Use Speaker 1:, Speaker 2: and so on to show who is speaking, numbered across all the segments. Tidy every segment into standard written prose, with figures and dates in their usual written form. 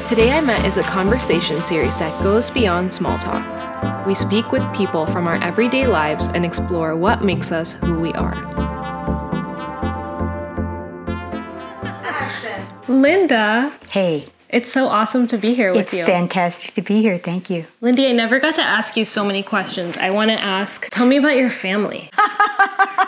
Speaker 1: Today I Met is a conversation series that goes beyond small talk. We speak with people from our everyday lives and explore what makes us who we are.
Speaker 2: Action.
Speaker 1: Linda.
Speaker 3: Hey.
Speaker 1: It's so awesome to be here with you.
Speaker 3: It's fantastic to be here. Thank you.
Speaker 1: Lindy, I never got to ask you so many questions. I want to ask, tell me about your family.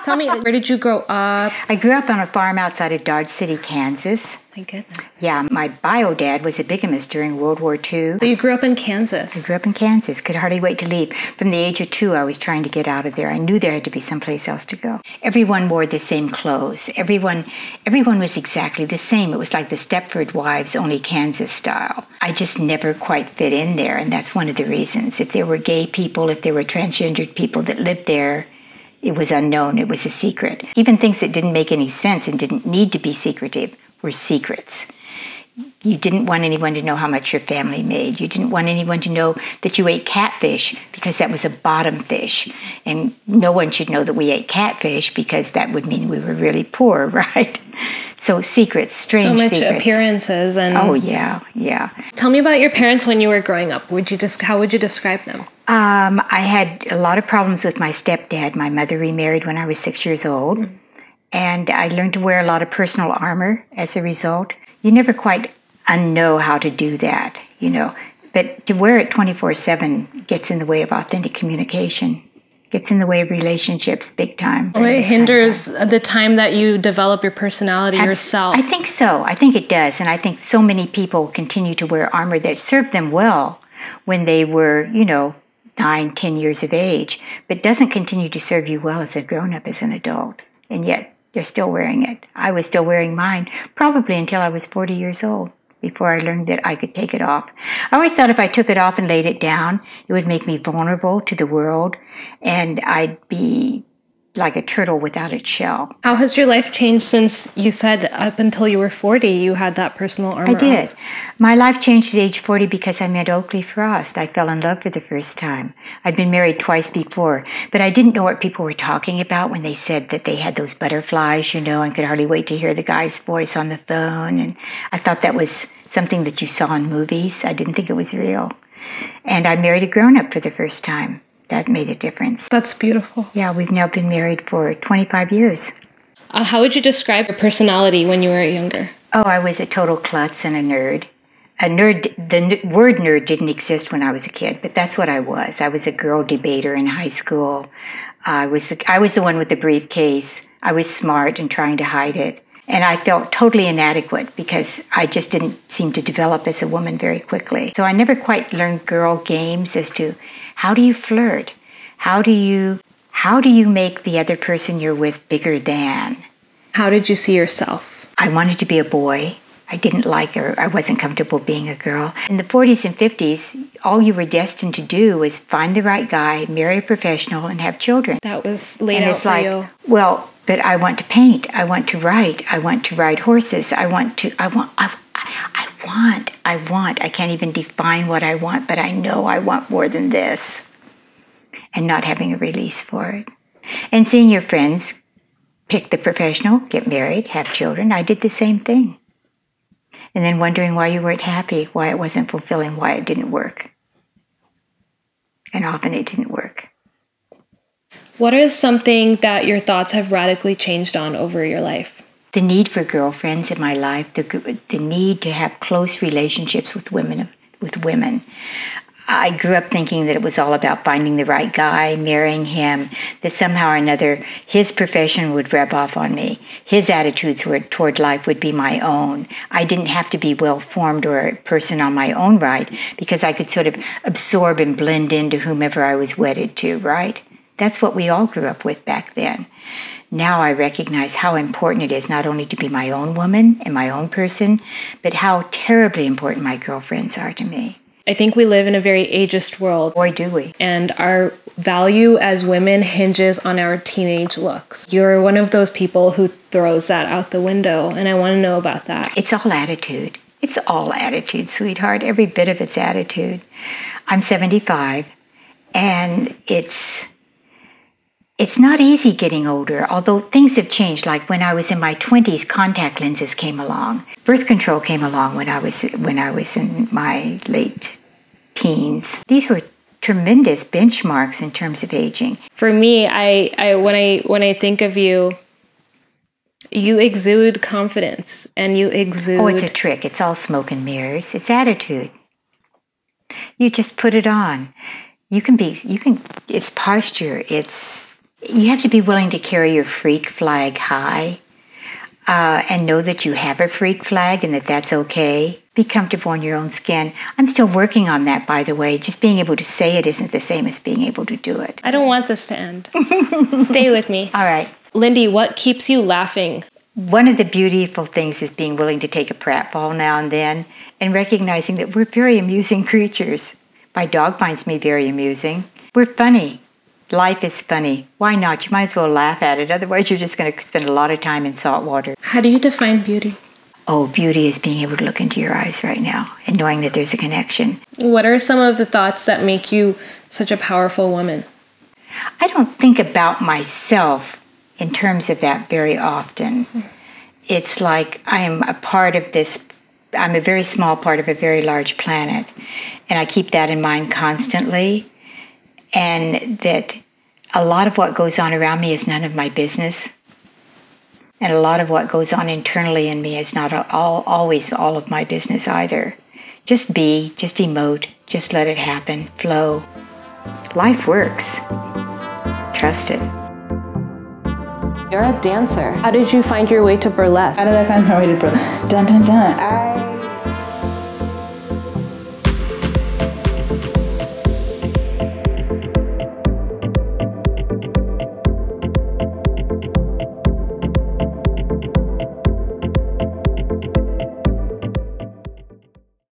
Speaker 1: Tell me, where did you grow up?
Speaker 3: I grew up on a farm outside of Dodge City, Kansas.
Speaker 1: Thank goodness.
Speaker 3: Yeah, my bio dad was a bigamist during World War II.
Speaker 1: So you grew up in Kansas?
Speaker 3: I grew up in Kansas. Could hardly wait to leave. From the age of 2, I was trying to get out of there. I knew there had to be someplace else to go. Everyone wore the same clothes. Everyone was exactly the same. It was like the Stepford Wives, only Kansas style. I just never quite fit in there, and that's one of the reasons. If there were gay people, if there were transgendered people that lived there, it was unknown. It was a secret. Even things that didn't make any sense and didn't need to be secretive were secrets. You didn't want anyone to know how much your family made. You didn't want anyone to know that you ate catfish because that was a bottom fish. And no one should know that we ate catfish because that would mean we were really poor, right? So secrets, strange secrets.
Speaker 1: So much appearances. And
Speaker 3: oh, yeah, yeah.
Speaker 1: Tell me about your parents when you were growing up. How would you describe them?
Speaker 3: I had a lot of problems with my stepdad. My mother remarried when I was 6 years old. Mm-hmm. And I learned to wear a lot of personal armor as a result. You never quite know how to do that, But to wear it 24/7 gets in the way of authentic communication. Gets in the way of relationships big time.
Speaker 1: Well, it hinders the time that you develop your personality yourself.
Speaker 3: I think so. I think it does. And I think so many people continue to wear armor that served them well when they were, 9, 10 years of age, but doesn't continue to serve you well as a grown-up, as an adult. And yet, they're still wearing it. I was still wearing mine, probably until I was 40 years old, before I learned that I could take it off. I always thought if I took it off and laid it down, it would make me vulnerable to the world, and I'd be like a turtle without its shell.
Speaker 1: How has your life changed since you said up until you were 40 you had that personal armor?
Speaker 3: I did. My life changed at age 40 because I met Oakley Frost. I fell in love for the first time. I'd been married twice before, but I didn't know what people were talking about when they said that they had those butterflies, and could hardly wait to hear the guy's voice on the phone. And I thought that was something that you saw in movies. I didn't think it was real. And I married a grown-up for the first time. That made a difference.
Speaker 1: That's beautiful.
Speaker 3: Yeah, we've now been married for 25 years.
Speaker 1: How would you describe your personality when you were younger?
Speaker 3: Oh, I was a total klutz and a nerd. The word nerd didn't exist when I was a kid, but that's what I was. I was a girl debater in high school. I was the one with the briefcase. I was smart and trying to hide it. And I felt totally inadequate because I just didn't seem to develop as a woman very quickly. So I never quite learned girl games as to how do you flirt? How do you make the other person you're with bigger than?
Speaker 1: How did you see yourself?
Speaker 3: I wanted to be a boy. I didn't like her. I wasn't comfortable being a girl. In the 40s and 50s, all you were destined to do was find the right guy, marry a professional, and have children.
Speaker 1: That was laid out for you.
Speaker 3: Well, but I want to paint. I want to write. I want to ride horses. I can't even define what I want, but I know I want more than this. And not having a release for it. And seeing your friends pick the professional, get married, have children. I did the same thing. And then wondering why you weren't happy, why it wasn't fulfilling, why it didn't work. And often it didn't work.
Speaker 1: What is something that your thoughts have radically changed on over your life?
Speaker 3: The need for girlfriends in my life, the need to have close relationships with women. I grew up thinking that it was all about finding the right guy, marrying him, that somehow or another his profession would rub off on me. His attitudes toward life would be my own. I didn't have to be well-formed or a person on my own right because I could sort of absorb and blend into whomever I was wedded to, right? That's what we all grew up with back then. Now I recognize how important it is not only to be my own woman and my own person, but how terribly important my girlfriends are to me.
Speaker 1: I think we live in a very ageist world.
Speaker 3: Boy, do we.
Speaker 1: And our value as women hinges on our teenage looks. You're one of those people who throws that out the window, and I want to know about that.
Speaker 3: It's all attitude. It's all attitude, sweetheart. Every bit of it's attitude. I'm 75, and It's not easy getting older, although things have changed. Like when I was in my 20s, contact lenses came along. Birth control came along when I was in my late teens. These were tremendous benchmarks in terms of aging.
Speaker 1: For me, when I think of you, you exude confidence and you exude...
Speaker 3: Oh, it's a trick. It's all smoke and mirrors. It's attitude. You just put it on. It's posture. You have to be willing to carry your freak flag high and know that you have a freak flag and that that's okay. Be comfortable in your own skin. I'm still working on that, by the way. Just being able to say it isn't the same as being able to do it.
Speaker 1: I don't want this to end. Stay with me.
Speaker 3: All right.
Speaker 1: Lindy, what keeps you laughing?
Speaker 3: One of the beautiful things is being willing to take a pratfall now and then and recognizing that we're very amusing creatures. My dog finds me very amusing. We're funny. Life is funny. Why not? You might as well laugh at it. Otherwise, you're just going to spend a lot of time in salt water.
Speaker 1: How do you define beauty?
Speaker 3: Oh, beauty is being able to look into your eyes right now and knowing that there's a connection.
Speaker 1: What are some of the thoughts that make you such a powerful woman?
Speaker 3: I don't think about myself in terms of that very often. It's like I'm a part of this. I'm a very small part of a very large planet, and I keep that in mind constantly. And that a lot of what goes on around me is none of my business. And a lot of what goes on internally in me is not always all of my business either. Just be, just emote, just let it happen, flow. Life works. Trust it.
Speaker 1: You're a dancer. How did you find your way to burlesque?
Speaker 2: How did I find my way to burlesque? Dun, dun, dun.